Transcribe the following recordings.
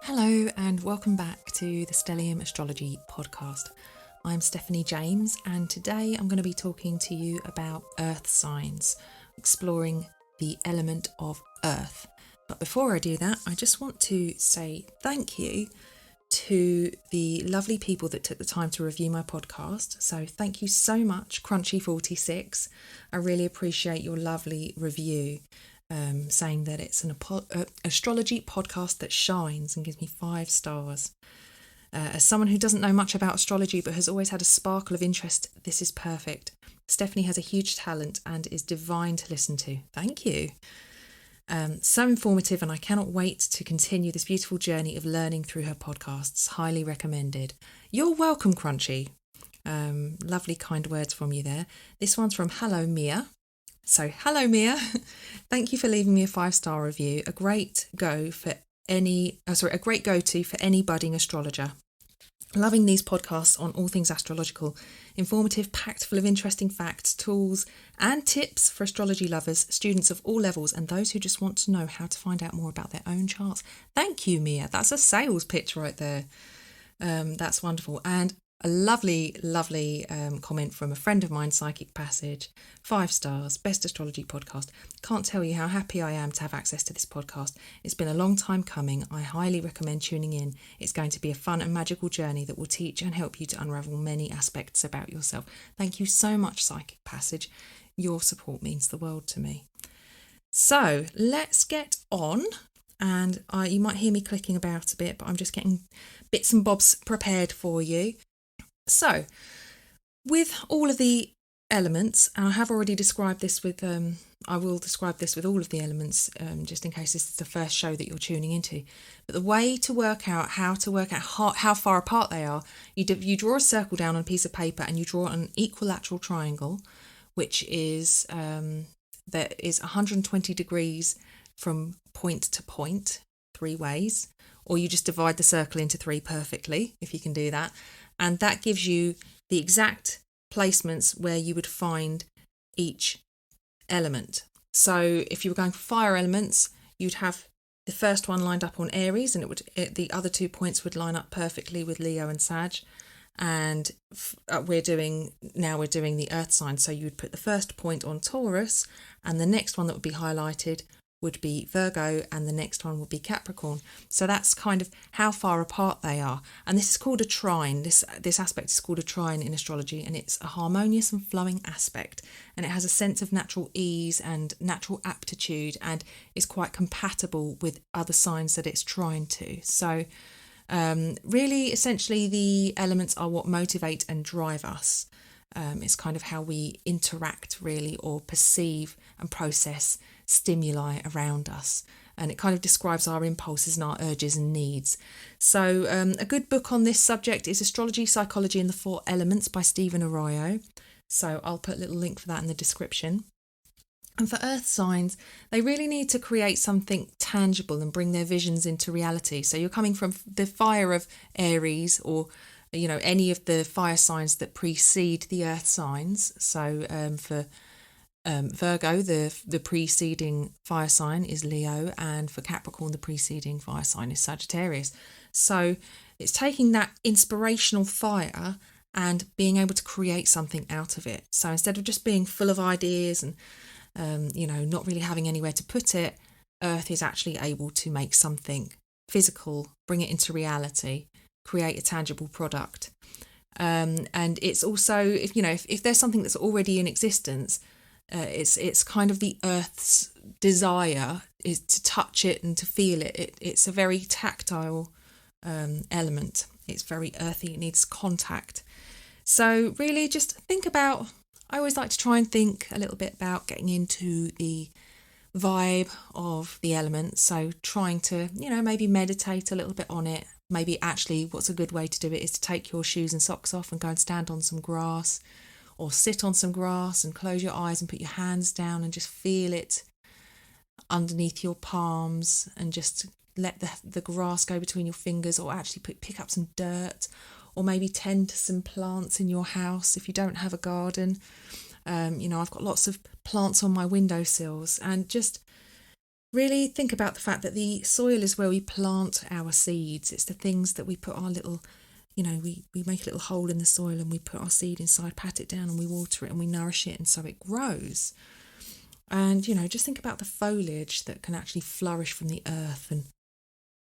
Hello and welcome back to the Stellium Astrology podcast. I'm Stephanie James and today I'm going to be talking to you about earth signs, exploring the element of earth. But before I do that, I just want to say thank you to the lovely people that took the time to review my podcast. So thank you so much, Crunchy46. I really appreciate your lovely review. Saying that it's an astrology podcast that shines and gives me 5 stars. As someone who doesn't know much about astrology but has always had a sparkle of interest, this is perfect. Stephanie has a huge talent and is divine to listen to. Thank you. So informative, and I cannot wait to continue this beautiful journey of learning through her podcasts. Highly recommended. You're welcome, Crunchy. Lovely kind words from you there. This one's from Hello Mia. So, hello Mia, thank you for leaving me a 5-star review. A great go-to for any budding astrologer. Loving these podcasts on all things astrological, informative, packed full of interesting facts, tools and tips for astrology lovers, students of all levels and those who just want to know how to find out more about their own charts. Thank you, Mia. That's a sales pitch right there. That's wonderful. And a lovely comment from a friend of mine, Psychic Passage. 5 stars, best astrology podcast. Can't tell you how happy I am to have access to this podcast. It's been a long time coming. I highly recommend tuning in. It's going to be a fun and magical journey that will teach and help you to unravel many aspects about yourself. Thank you so much, Psychic Passage. Your support means the world to me. So let's get on. And you might hear me clicking about a bit, but I'm just getting bits and bobs prepared for you. So, with all of the elements, and I have already described this with, I will describe this with all of the elements, just in case this is the first show that you're tuning into. But the way to work out how far apart they are, you draw a circle down on a piece of paper and you draw an equilateral triangle, which is that is 120 degrees from point to point, 3 ways, or you just divide the circle into 3 perfectly, if you can do that. And that gives you the exact placements where you would find each element. So if you were going for fire elements, you'd have the first one lined up on Aries, and the other 2 points would line up perfectly with Leo and Sag. And we're doing the earth sign. So you would put the first point on Taurus, and the next one that would be highlighted would be Virgo, and the next one would be Capricorn. So that's kind of how far apart they are. And this is called a trine. This aspect is called a trine in astrology, and it's a harmonious and flowing aspect. And it has a sense of natural ease and natural aptitude, and is quite compatible with other signs that it's trine to. So really, essentially, the elements are what motivate and drive us. It's kind of how we interact, really, or perceive and process stimuli around us. And it kind of describes our impulses and our urges and needs. So a good book on this subject is Astrology, Psychology and the 4 Elements by Stephen Arroyo. So I'll put a little link for that in the description. And for earth signs, they really need to create something tangible and bring their visions into reality. So you're coming from the fire of Aries, or any of the fire signs that precede the earth signs. So for Virgo, the preceding fire sign is Leo, and for Capricorn, the preceding fire sign is Sagittarius. So it's taking that inspirational fire and being able to create something out of it. So instead of just being full of ideas and not really having anywhere to put it, Earth is actually able to make something physical, bring it into reality, create a tangible product. And it's also, if there's something that's already in existence, it's kind of the Earth's desire is to touch it and to feel it. It's a very tactile element. It's very earthy. It needs contact. So really just think about, I always like to try and think a little bit about getting into the vibe of the elements. So trying to, maybe meditate a little bit on it. Maybe actually what's a good way to do it is to take your shoes and socks off and go and stand on some grass, or sit on some grass and close your eyes and put your hands down and just feel it underneath your palms, and just let the grass go between your fingers, or actually pick up some dirt, or maybe tend to some plants in your house if you don't have a garden. I've got lots of plants on my windowsills, and just really think about the fact that the soil is where we plant our seeds. It's the things that we put our little, we make a little hole in the soil and we put our seed inside, pat it down and we water it and we nourish it, and so it grows. And, just think about the foliage that can actually flourish from the earth. And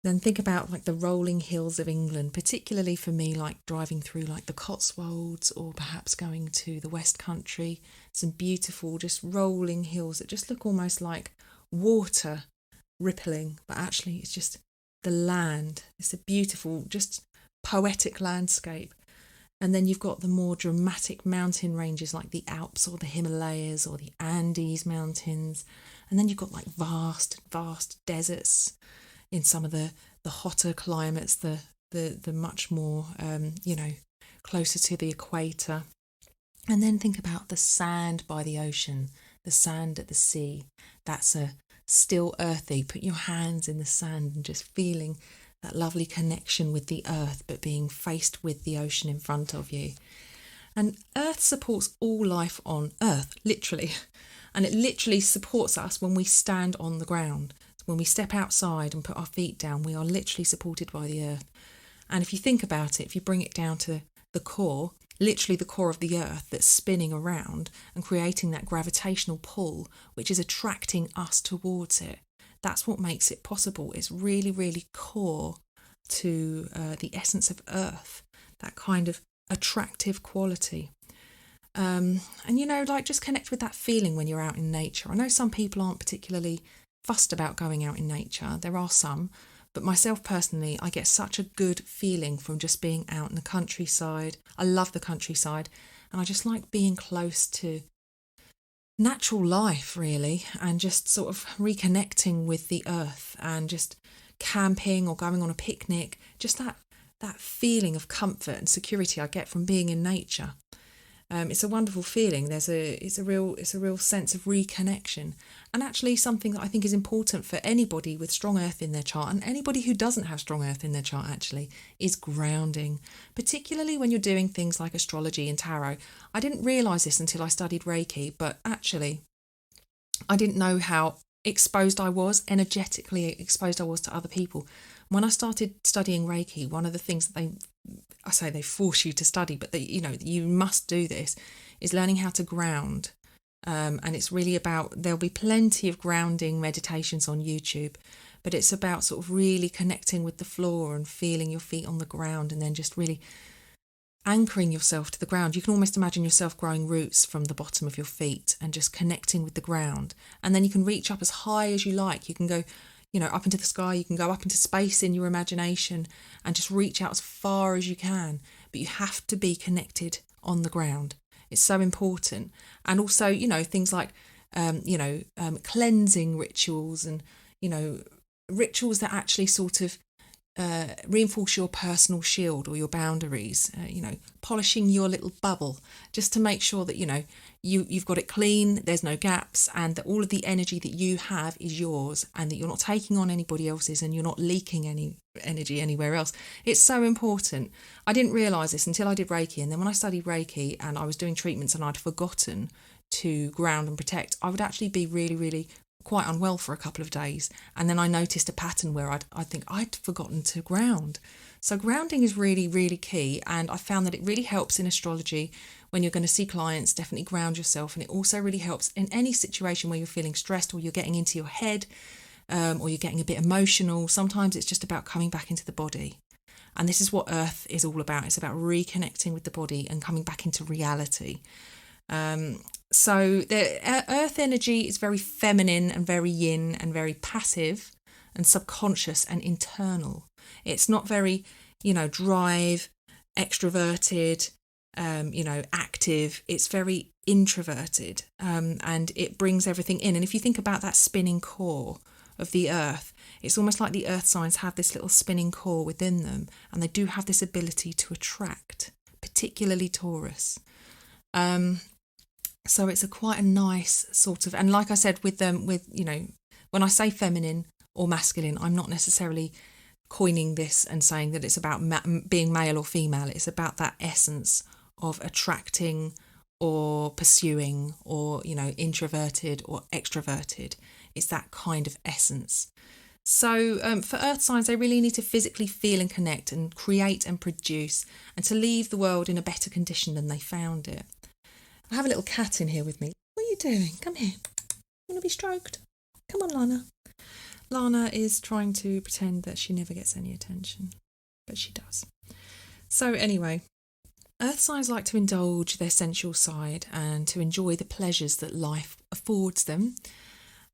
then think about like the rolling hills of England, particularly for me, like driving through like the Cotswolds or perhaps going to the West Country. Some beautiful just rolling hills that just look almost like water rippling, but actually it's just the land. It's a beautiful, just poetic landscape. And then you've got the more dramatic mountain ranges like the Alps or the Himalayas or the Andes mountains. And then you've got like vast deserts in some of the hotter climates, the much more, closer to the equator. And then think about the sand by the ocean, the sand at the sea. That's a still earthy. Put your hands in the sand and just feeling that lovely connection with the earth, but being faced with the ocean in front of you. And earth supports all life on earth, literally. And it literally supports us when we stand on the ground. When we step outside and put our feet down, we are literally supported by the earth. And if you think about it, if you bring it down to the core, literally the core of the earth that's spinning around and creating that gravitational pull, which is attracting us towards it. That's what makes it possible. It's really, really core to the essence of earth, that kind of attractive quality. And, just connect with that feeling when you're out in nature. I know some people aren't particularly fussed about going out in nature. There are some, but myself personally, I get such a good feeling from just being out in the countryside. I love the countryside, and I just like being close to natural life, really, and just sort of reconnecting with the earth and just camping or going on a picnic. Just that feeling of comfort and security I get from being in nature. It's a wonderful feeling. It's a real sense of reconnection, and actually something that I think is important for anybody with strong earth in their chart, and anybody who doesn't have strong earth in their chart actually, is grounding, particularly when you're doing things like astrology and tarot. I didn't realise this until I studied Reiki, but actually I didn't know how energetically exposed I was to other people. When I started studying Reiki, one of the things that they force you to study, but you must do this, is learning how to ground. And it's really about, there'll be plenty of grounding meditations on YouTube, but it's about sort of really connecting with the floor and feeling your feet on the ground, and then just really anchoring yourself to the ground. You can almost imagine yourself growing roots from the bottom of your feet and just connecting with the ground. And then you can reach up as high as you like. You can go up into the sky, you can go up into space in your imagination and just reach out as far as you can. But you have to be connected on the ground. It's so important. And also, things like, cleansing rituals and, rituals that actually sort of reinforce your personal shield or your boundaries, polishing your little bubble just to make sure that, you've got it clean, there's no gaps, and that all of the energy that you have is yours, and that you're not taking on anybody else's, and you're not leaking any energy anywhere else. It's so important. I didn't realise this until I did Reiki, and then when I studied Reiki and I was doing treatments and I'd forgotten to ground and protect, I would actually be really, really quite unwell for a couple of days, and then I noticed a pattern where I think I'd forgotten to ground. So grounding is really, really key, and I found that it really helps in astrology. When you're going to see clients, definitely ground yourself, and it also really helps in any situation where you're feeling stressed or you're getting into your head, or you're getting a bit emotional. Sometimes it's just about coming back into the body, and this is what Earth is all about. It's about reconnecting with the body and coming back into reality. So the Earth energy is very feminine and very yin and very passive and subconscious and internal. It's not very, drive, extroverted, active. It's very introverted, and it brings everything in. And if you think about that spinning core of the Earth, it's almost like the Earth signs have this little spinning core within them, and they do have this ability to attract, particularly Taurus. So it's quite a nice sort of, and like I said, when I say feminine or masculine, I'm not necessarily coining this and saying that it's about being male or female. It's about that essence of attracting or pursuing, or, introverted or extroverted. It's that kind of essence. So for earth signs, they really need to physically feel and connect and create and produce, and to leave the world in a better condition than they found it. I have a little cat in here with me. What are you doing? Come here. You want to be stroked? Come on, Lana. Lana is trying to pretend that she never gets any attention, but she does. So anyway, earth signs like to indulge their sensual side and to enjoy the pleasures that life affords them.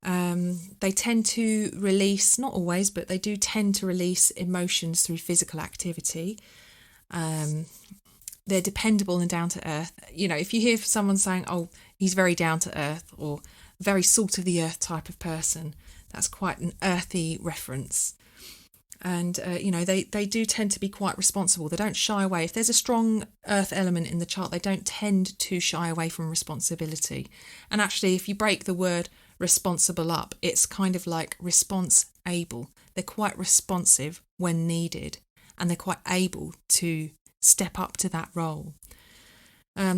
They tend to release, not always, but they do tend to release emotions through physical activity. They're dependable and down to earth. If you hear someone saying, oh, he's very down to earth, or very salt of the earth type of person, that's quite an earthy reference. And, they do tend to be quite responsible. They don't shy away. If there's a strong earth element in the chart, they don't tend to shy away from responsibility. And actually, if you break the word responsible up, it's kind of like response able. They're quite responsive when needed, and they're quite able to step up to that role.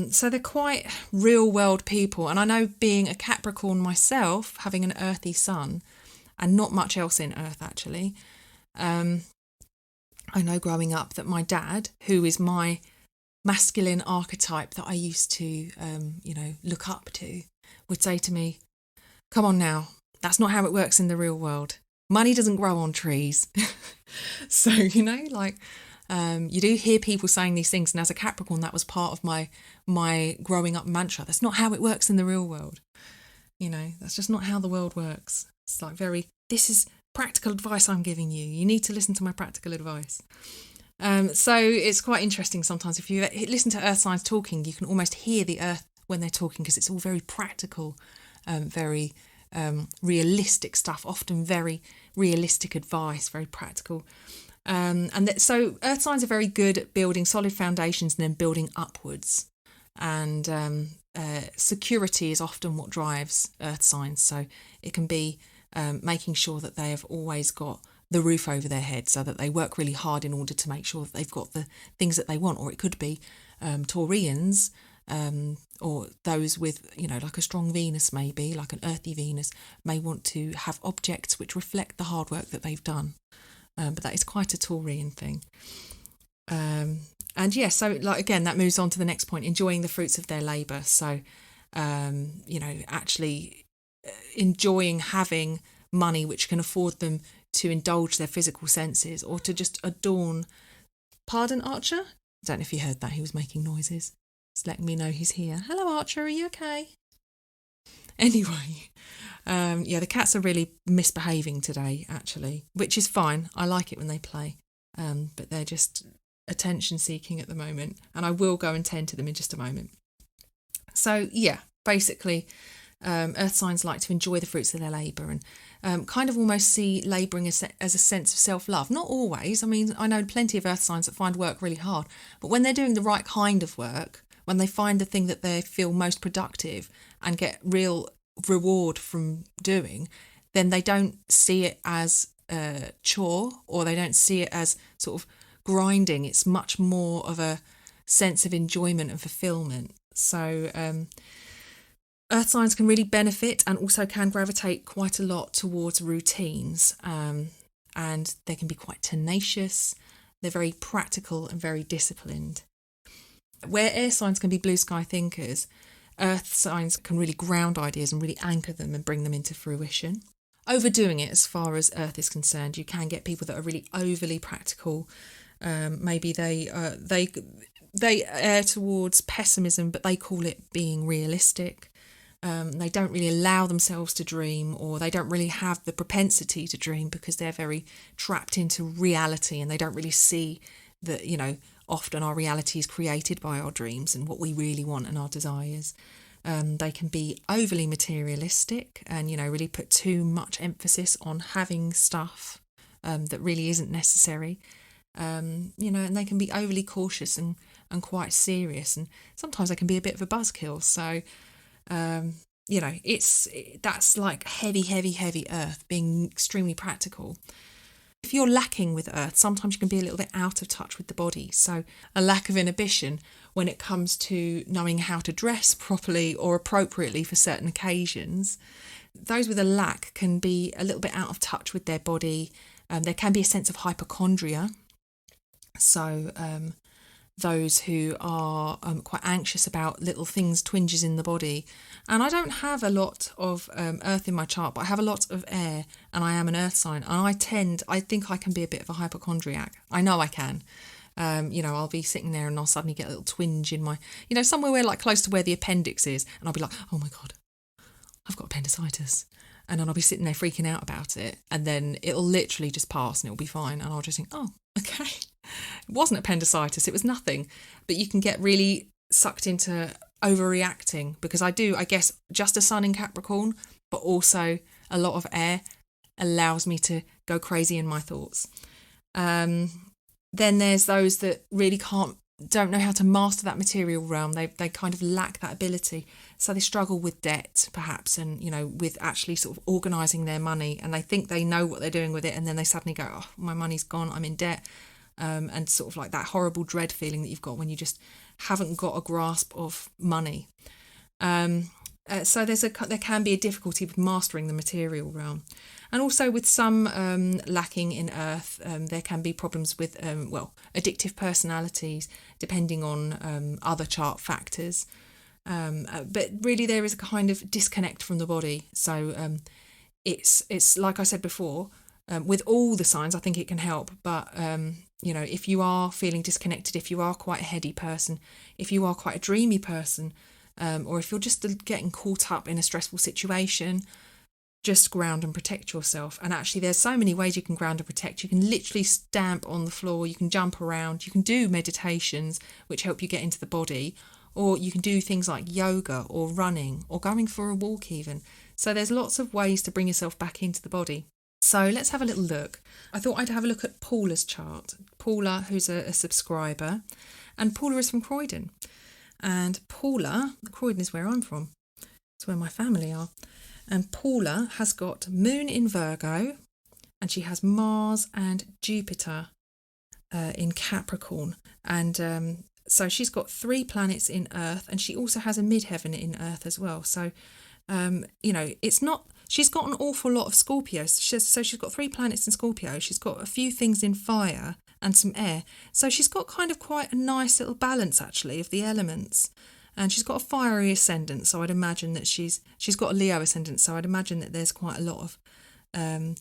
So they're quite real world people. And I know, being a Capricorn myself, having an earthy sun and not much else in earth actually, I know growing up that my dad, who is my masculine archetype that I used to look up to, would say to me, come on now, that's not how it works in the real world. Money doesn't grow on trees. So, you do hear people saying these things. And as a Capricorn, that was part of my growing up mantra. That's not how it works in the real world. That's just not how the world works. It's like this is practical advice I'm giving you. You need to listen to my practical advice. So it's quite interesting sometimes. If you listen to earth signs talking, you can almost hear the earth when they're talking, because it's all very practical, very realistic stuff, often very realistic advice, very practical. So earth signs are very good at building solid foundations and then building upwards. And security is often what drives earth signs. So it can be making sure that they have always got the roof over their head, so that they work really hard in order to make sure that they've got the things that they want. Or it could be Taurians, or those with, like a strong Venus, maybe like an earthy Venus, may want to have objects which reflect the hard work that they've done. But that is quite a Taurian thing. So again, that moves on to the next point, enjoying the fruits of their labour. So, actually enjoying having money which can afford them to indulge their physical senses, or to just adorn. Pardon, Archer? I don't know if you heard that. He was making noises. It's letting me know he's here. Hello, Archer. Are you okay? Anyway, the cats are really misbehaving today, actually, which is fine. I like it when they play, but they're just attention-seeking at the moment, and I will go and tend to them in just a moment. So, basically, earth signs like to enjoy the fruits of their labour, and kind of almost see labouring as a sense of self-love. Not always. I mean, I know plenty of earth signs that find work really hard, but when they're doing the right kind of work, when they find the thing that they feel most productive and get real reward from doing, then they don't see it as a chore, or they don't see it as sort of grinding. It's much more of a sense of enjoyment and fulfillment. So earth signs can really benefit, and also can gravitate quite a lot towards routines, and they can be quite tenacious. They're very practical and very disciplined. Where air signs can be blue sky thinkers, earth signs can really ground ideas and really anchor them and bring them into fruition. Overdoing it as far as earth is concerned, you can get people that are really overly practical. Maybe they err towards pessimism, but they call it being realistic. They don't really allow themselves to dream, or they don't really have the propensity to dream, because they're very trapped into reality, and they don't really see that, often our reality is created by our dreams and what we really want and our desires. They can be overly materialistic and, really put too much emphasis on having stuff that really isn't necessary. And they can be overly cautious and quite serious, and sometimes they can be a bit of a buzzkill. So, that's like heavy earth, being extremely practical. If you're lacking with earth, sometimes you can be a little bit out of touch with the body. So a lack of inhibition when it comes to knowing how to dress properly or appropriately for certain occasions. Those with a lack can be a little bit out of touch with their body. There can be a sense of hypochondria. So those who are quite anxious about little things, twinges in the body. And I don't have a lot of earth in my chart, but I have a lot of air, and I am an earth sign. And I think I can be a bit of a hypochondriac. I know I can. I'll be sitting there and I'll suddenly get a little twinge in my, somewhere where like close to where the appendix is. And I'll be like, oh my God, I've got appendicitis. And then I'll be sitting there freaking out about it. And then it'll literally just pass and it'll be fine. And I'll just think, oh, okay. It wasn't appendicitis, it was nothing. But you can get really sucked into overreacting, because I guess just a sun in Capricorn, but also a lot of air allows me to go crazy in my thoughts. Then there's those that really don't know how to master that material realm. They kind of lack that ability. So they struggle with debt, perhaps, and, with actually sort of organising their money. And they think they know what they're doing with it. And then they suddenly go, oh, my money's gone, I'm in debt. And sort of like that horrible dread feeling that you've got when you just haven't got a grasp of money. So there can be a difficulty with mastering the material realm. And also with some lacking in earth, there can be problems with, addictive personalities, depending on other chart factors. But really there is a kind of disconnect from the body. So it's like I said before, with all the signs, I think it can help. But, if you are feeling disconnected, if you are quite a heady person, if you are quite a dreamy person, or if you're just getting caught up in a stressful situation, just ground and protect yourself. And actually there's so many ways you can ground and protect. You can literally stamp on the floor, you can jump around, you can do meditations which help you get into the body, or you can do things like yoga or running or going for a walk even. So there's lots of ways to bring yourself back into the body. So let's have a little look. I thought I'd have a look at Paula's chart. Paula, who's a subscriber, and Paula is from Croydon. And Croydon is where I'm from. It's where my family are. And Paula has got Moon in Virgo, and she has Mars and Jupiter in Capricorn. And so she's got 3 planets in Earth, and she also has a midheaven in Earth as well. So, it's not... She's got an awful lot of Scorpio. So she's got 3 planets in Scorpio. She's got a few things in fire and some air. So she's got kind of quite a nice little balance, actually, of the elements. And she's got a fiery ascendant, so I'd imagine that she's got a Leo ascendant, so I'd imagine that there's quite a lot of, I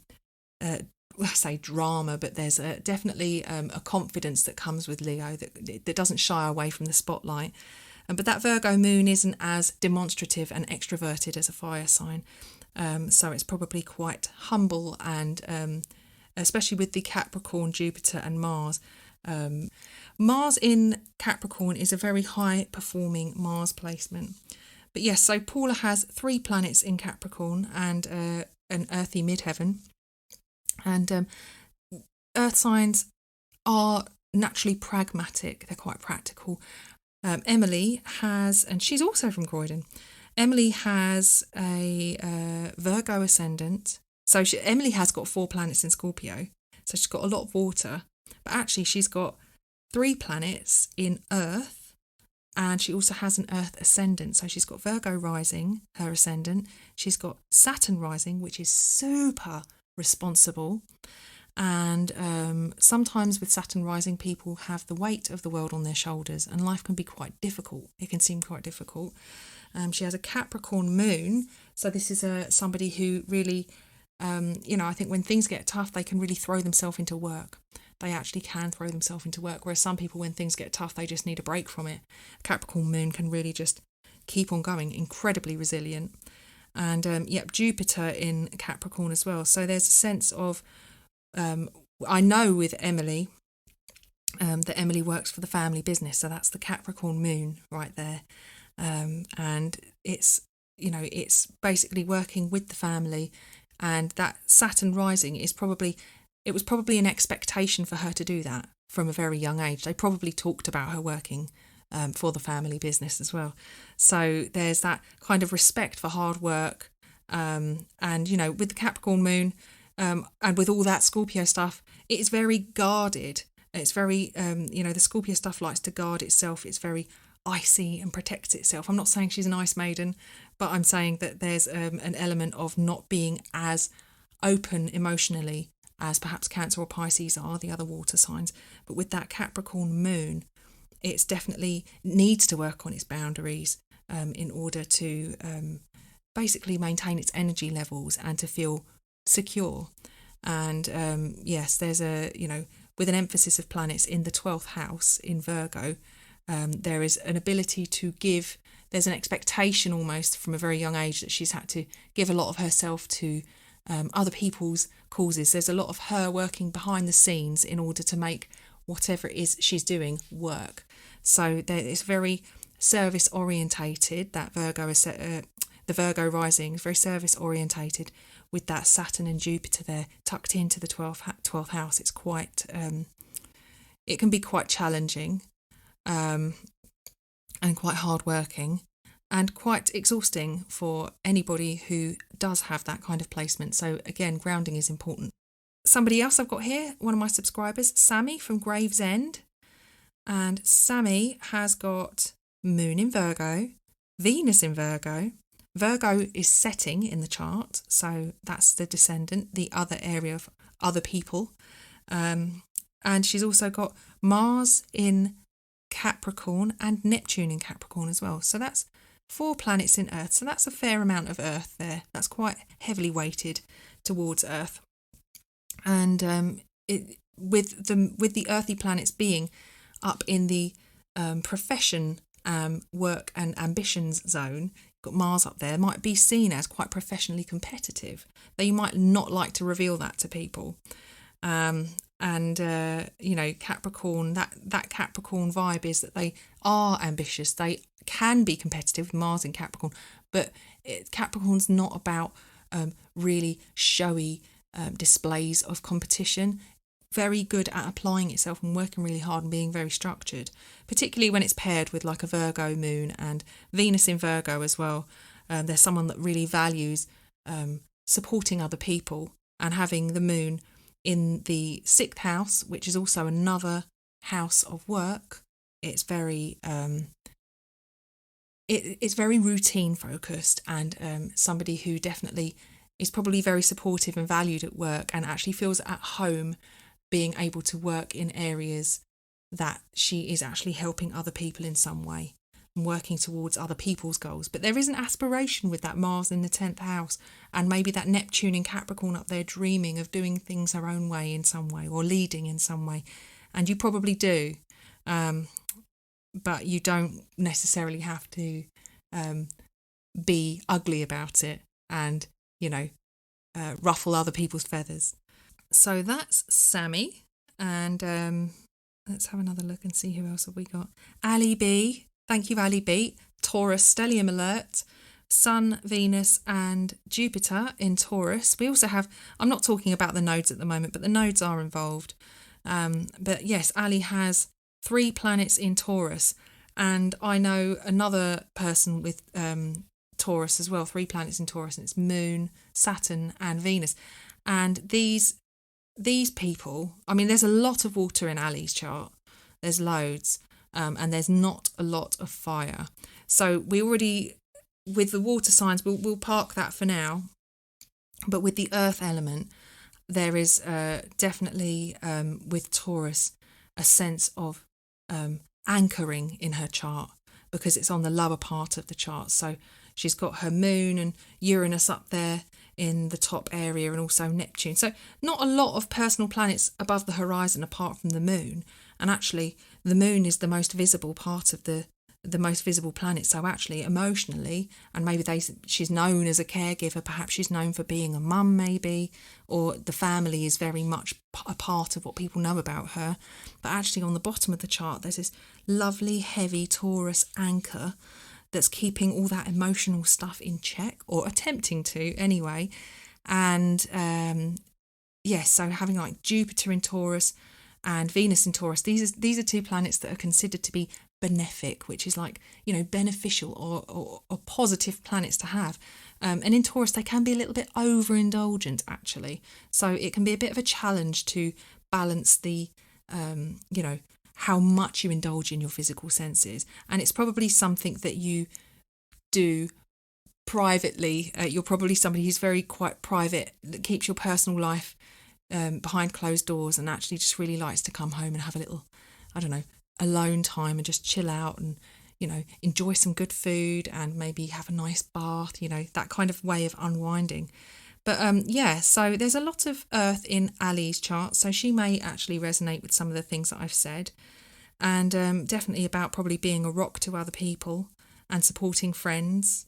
say drama, but there's definitely a confidence that comes with Leo that doesn't shy away from the spotlight. But that Virgo moon isn't as demonstrative and extroverted as a fire sign. So it's probably quite humble, and especially with the Capricorn, Jupiter and Mars. Mars in Capricorn is a very high performing Mars placement. But yes, so Paula has 3 planets in Capricorn and an earthy midheaven. And earth signs are naturally pragmatic. They're quite practical. Emily has, and she's also from Croydon, Emily has a Virgo ascendant. So Emily has got 4 planets in Scorpio. So she's got a lot of water. But actually she's got 3 planets in Earth, and she also has an Earth ascendant. So she's got Virgo rising, her ascendant. She's got Saturn rising, which is super responsible. And sometimes with Saturn rising, people have the weight of the world on their shoulders, and life can be quite difficult. It can seem quite difficult. She has a Capricorn moon. So this is somebody who really, I think when things get tough, they can really throw themselves into work. They actually can throw themselves into work. Whereas some people, when things get tough, they just need a break from it. Capricorn moon can really just keep on going, incredibly resilient. And Jupiter in Capricorn as well. So there's a sense of, I know with Emily, that Emily works for the family business. So that's the Capricorn moon right there. And it's basically working with the family. And that Saturn rising it was probably an expectation for her to do that from a very young age. They probably talked about her working for the family business as well. So there's that kind of respect for hard work. And, with the Capricorn moon and with all that Scorpio stuff, it is very guarded. It's very, the Scorpio stuff likes to guard itself. It's very icy and protects itself. I'm not saying she's an ice maiden, but I'm saying that there's an element of not being as open emotionally as perhaps Cancer or Pisces are, the other water signs. But with that Capricorn moon, it's definitely needs to work on its boundaries in order to basically maintain its energy levels and to feel secure. And yes, there's with an emphasis of planets in the 12th house in Virgo, there is an ability to give. There's an expectation almost from a very young age that she's had to give a lot of herself to other people's causes. There's a lot of her working behind the scenes in order to make whatever it is she's doing work. So it's very service orientated. That Virgo is the Virgo rising is very service orientated, with that Saturn and Jupiter there tucked into the 12th house. It's quite it can be quite challenging and quite hardworking and quite exhausting for anybody who does have that kind of placement. So again, grounding is important. Somebody else I've got here, one of my subscribers, Sammy from Gravesend. And Sammy has got Moon in Virgo, Venus in Virgo. Virgo is setting in the chart, so that's the descendant, the other area of other people. And she's also got Mars in Capricorn and Neptune in Capricorn as well. So that's 4 planets in Earth. So that's a fair amount of Earth there. That's quite heavily weighted towards Earth. And with the earthy planets being up in the profession, work and ambitions zone, got Mars up there, might be seen as quite professionally competitive, though you might not like to reveal that to people. Capricorn, that Capricorn vibe is that they are ambitious. They can be competitive with Mars in Capricorn, but Capricorn's not about really showy displays of competition. Very good at applying itself and working really hard and being very structured, particularly when it's paired with like a Virgo moon and Venus in Virgo as well. There's someone that really values supporting other people, and having the moon in the 6th house, which is also another house of work. It's very it's very routine focused, and somebody who definitely is probably very supportive and valued at work, and actually feels at home being able to work in areas that she is actually helping other people in some way and working towards other people's goals. But there is an aspiration with that Mars in the 10th house, and maybe that Neptune in Capricorn up there, dreaming of doing things her own way in some way, or leading in some way. And you probably do, but you don't necessarily have to be ugly about it and ruffle other people's feathers. So that's Sammy, and let's have another look and see who else have we got. Ali B, thank you Ali B. Taurus, stellium alert, Sun, Venus and Jupiter in Taurus. We also have, I'm not talking about the nodes at the moment, but the nodes are involved. But yes, Ali has 3 planets in Taurus, and I know another person with Taurus as well, 3 planets in Taurus, and it's Moon, Saturn and Venus. And these people, I mean, there's a lot of water in Ali's chart. There's loads, and there's not a lot of fire. So we already, with the water signs, we'll park that for now. But with the earth element, there is definitely, with Taurus, a sense of anchoring in her chart, because it's on the lower part of the chart. So she's got her moon and Uranus up there in the top area, and also Neptune. So not a lot of personal planets above the horizon apart from the moon. And actually the moon is the most visible part of the most visible planet. So actually emotionally, and maybe she's known as a caregiver, perhaps she's known for being a mum maybe, or the family is very much a part of what people know about her. But actually on the bottom of the chart, there's this lovely heavy Taurus anchor that's keeping all that emotional stuff in check, or attempting to anyway. And so having like Jupiter in Taurus and Venus in Taurus, these are 2 planets that are considered to be benefic, which is like, beneficial or positive planets to have. And in Taurus, they can be a little bit overindulgent actually. So it can be a bit of a challenge to balance the how much you indulge in your physical senses. And it's probably something that you do privately. You're probably somebody who's very quite private, that keeps your personal life behind closed doors, and actually just really likes to come home and have a little, alone time and just chill out and, enjoy some good food and maybe have a nice bath, that kind of way of unwinding. But so there's a lot of earth in Ali's chart, so she may actually resonate with some of the things that I've said, and definitely about probably being a rock to other people and supporting friends.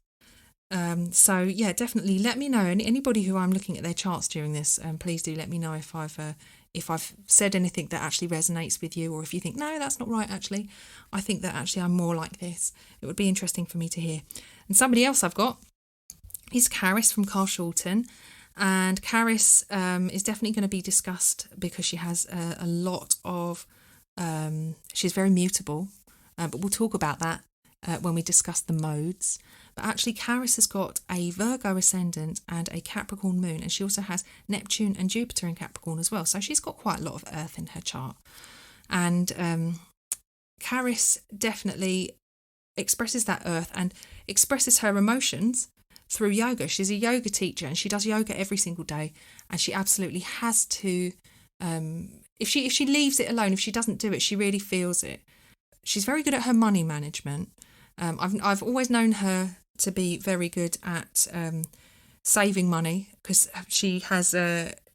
Definitely let me know. And anybody who I'm looking at their charts during this, please do let me know if I've said anything that actually resonates with you, or if you think, no, that's not right, actually. I think that actually I'm more like this. It would be interesting for me to hear. And somebody else I've got is Caris from Carshalton. And Caris is definitely going to be discussed because she has a lot of... she's very mutable, but we'll talk about that when we discuss the modes. But actually, Caris has got a Virgo ascendant and a Capricorn moon, and she also has Neptune and Jupiter in Capricorn as well. So she's got quite a lot of earth in her chart. And Caris definitely expresses that earth and expresses her emotions through yoga. She's a yoga teacher and she does yoga every single day, and she absolutely has to, if she leaves it alone, if she doesn't do it, she really feels it. She's very good at her money management. I've always known her to be very good at saving money, because she has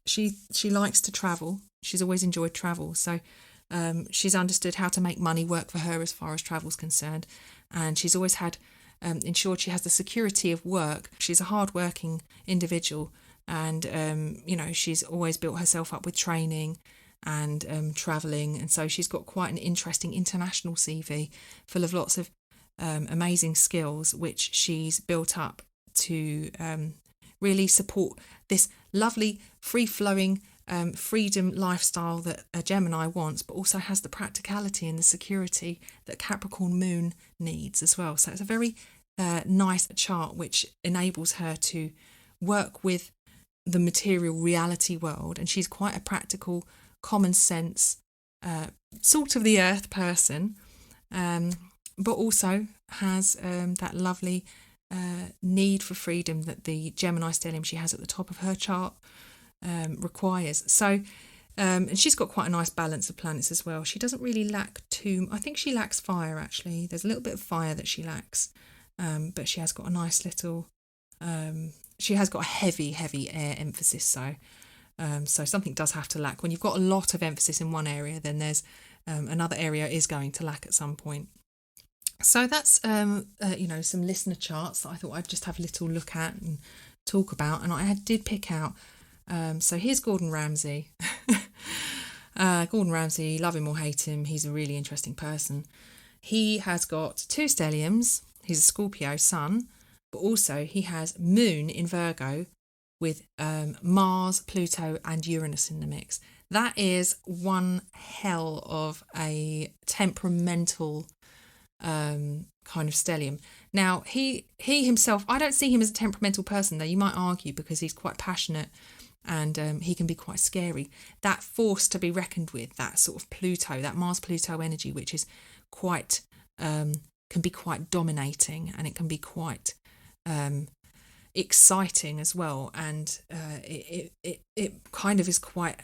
she likes to travel. She's always enjoyed travel, so she's understood how to make money work for her as far as travel's concerned, and she's always had ensured she has the security of work. She's a hard-working individual, and she's always built herself up with training and travelling, and so she's got quite an interesting international CV full of lots of amazing skills, which she's built up to really support this lovely free-flowing freedom lifestyle that a Gemini wants, but also has the practicality and the security that Capricorn moon needs as well. So it's a very nice chart which enables her to work with the material reality world, and she's quite a practical, common sense sort of the earth person, but also has that lovely need for freedom that the Gemini stellium she has at the top of her chart requires. So and she's got quite a nice balance of planets as well. She doesn't really lack I think she lacks fire, actually. There's a little bit of fire that she lacks, but she has got a nice little she has got a heavy air emphasis, so something does have to lack. When you've got a lot of emphasis in one area, then there's another area is going to lack at some point. So that's some listener charts that I thought I'd just have a little look at and talk about, and I did pick out. So here's Gordon Ramsay. Gordon Ramsay, love him or hate him, he's a really interesting person. He has got 2 stelliums. He's a Scorpio sun, but also he has Moon in Virgo with Mars, Pluto and Uranus in the mix. That is one hell of a temperamental kind of stellium. Now, he himself, I don't see him as a temperamental person, though. You might argue, because he's quite passionate and he can be quite scary. That force to be reckoned with, that sort of Pluto, that Mars-Pluto energy, which is quite, can be quite dominating, and it can be quite exciting as well. And it kind of is quite,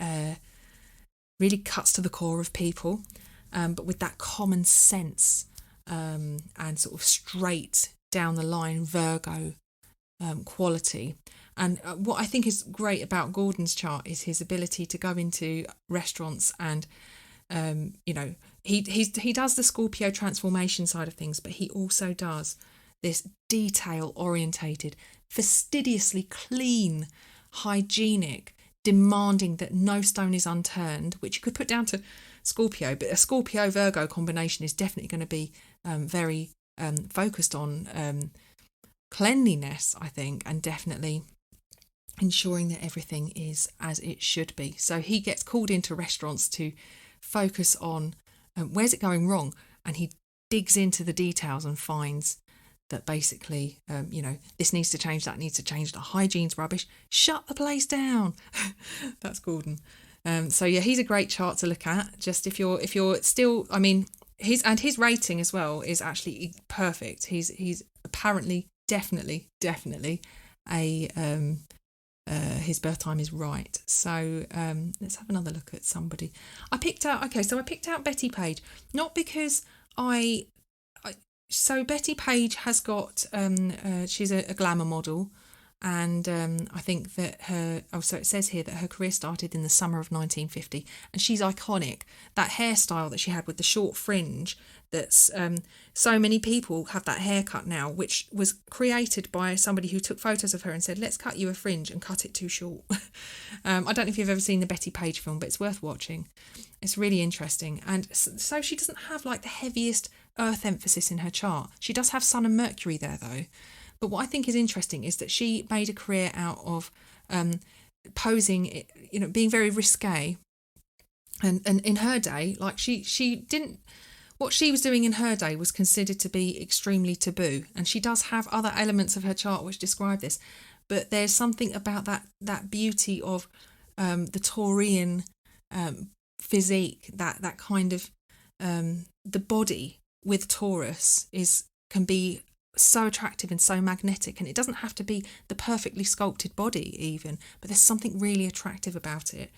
really cuts to the core of people, but with that common sense and sort of straight down the line Virgo quality. And what I think is great about Gordon's chart is his ability to go into restaurants and he does the Scorpio transformation side of things, but he also does this detail orientated, fastidiously clean, hygienic, demanding that no stone is unturned, which you could put down to Scorpio, but a Scorpio Virgo combination is definitely going to be very focused on cleanliness, I think, and definitely ensuring that everything is as it should be. So he gets called into restaurants to focus on where's it going wrong, and he digs into the details and finds that basically, this needs to change, that needs to change, the hygiene's rubbish, shut the place down. That's Gordon. So yeah, he's a great chart to look at. Just if you're still, I mean, his rating as well is actually perfect. He's apparently definitely a his birth time is right. So let's have another look at somebody. I picked out Betty Page, not because so Betty Page has got she's a glamour model, and I think that so it says here that her career started in the summer of 1950, and she's iconic. That hairstyle that she had with the short fringe, that's so many people have that haircut now, which was created by somebody who took photos of her and said, let's cut you a fringe and cut it too short. I don't know if you've ever seen the Betty Page film, but it's worth watching. It's really interesting. And so she doesn't have like the heaviest earth emphasis in her chart. She does have Sun and Mercury there though. But what I think is interesting is that she made a career out of posing, being very risque. And in her day, like she didn't, what she was doing in her day was considered to be extremely taboo. And she does have other elements of her chart which describe this. But there's something about that beauty of the Taurian physique, that kind of the body with Taurus can be so attractive and so magnetic, and it doesn't have to be the perfectly sculpted body even, but there's something really attractive about it.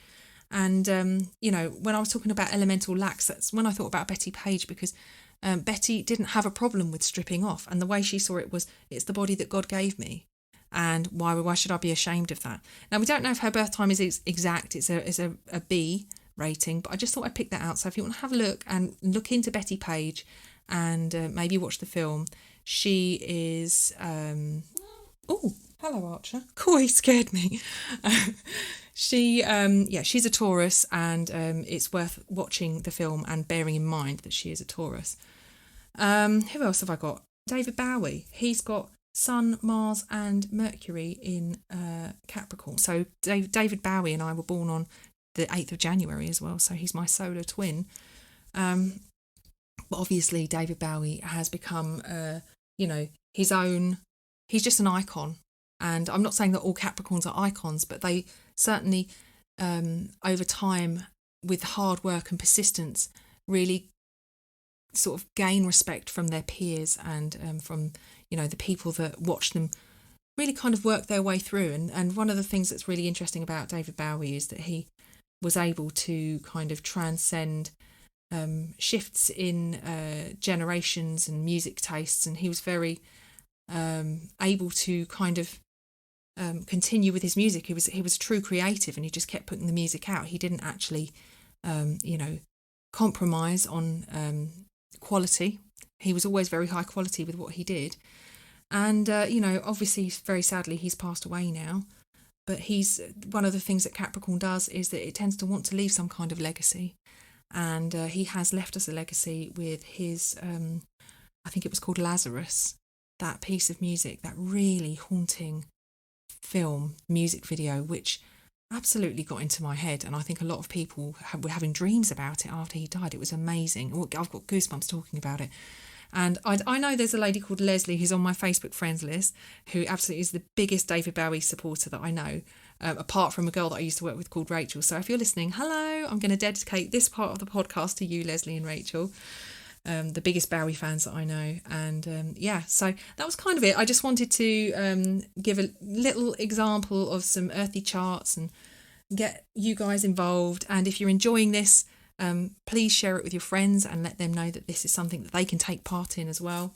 And when I was talking about elemental lacks, that's when I thought about Betty Page, because Betty didn't have a problem with stripping off, and the way she saw it was, it's the body that God gave me, and why should I be ashamed of that? Now, we don't know if her birth time is exact. It's a B rating, but I just thought I'd pick that out. So if you want to have a look and look into Betty Page and maybe watch the film, she is oh, hello Archer. Cool, he scared me. She's a Taurus, and it's worth watching the film and bearing in mind that she is a Taurus. Who else have I got? David Bowie. He's got Sun, Mars and Mercury in Capricorn. So David Bowie and I were born on the 8th of January as well, so he's my solar twin. But obviously David Bowie has become his own, he's just an icon. And I'm not saying that all Capricorns are icons, but they certainly over time, with hard work and persistence, really sort of gain respect from their peers and from the people that watch them really kind of work their way through. And one of the things that's really interesting about David Bowie is that he was able to kind of transcend shifts in generations and music tastes, and he was very able to kind of continue with his music. He was a true creative, and he just kept putting the music out. He didn't actually compromise on quality. He was always very high quality with what he did. And obviously very sadly he's passed away now, but he's one of the things that Capricorn does is that it tends to want to leave some kind of legacy. And he has left us a legacy with his, I think it was called Lazarus, that piece of music, that really haunting film, music video, which absolutely got into my head. And I think a lot of people were having dreams about it after he died. It was amazing. I've got goosebumps talking about it. And I know there's a lady called Leslie who's on my Facebook friends list who absolutely is the biggest David Bowie supporter that I know, apart from a girl that I used to work with called Rachel. So if you're listening, hello, I'm going to dedicate this part of the podcast to you, Leslie and Rachel, the biggest Bowie fans that I know. And so that was kind of it. I just wanted to give a little example of some earthy charts and get you guys involved. And if you're enjoying this, please share it with your friends and let them know that this is something that they can take part in as well.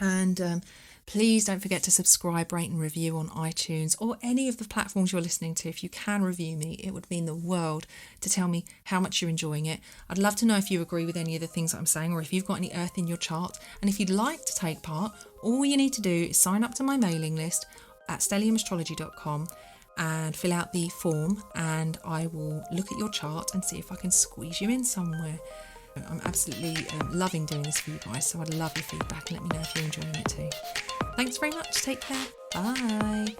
And please don't forget to subscribe, rate and review on iTunes or any of the platforms you're listening to. If you can review me, it would mean the world to tell me how much you're enjoying it. I'd love to know if you agree with any of the things that I'm saying, or if you've got any earth in your chart. And if you'd like to take part, all you need to do is sign up to my mailing list at stelliumastrology.com and fill out the form, and I will look at your chart and see if I can squeeze you in somewhere. I'm absolutely loving doing this for you guys, so I'd love your feedback and let me know if you're enjoying it too. Thanks very much. Take care. Bye.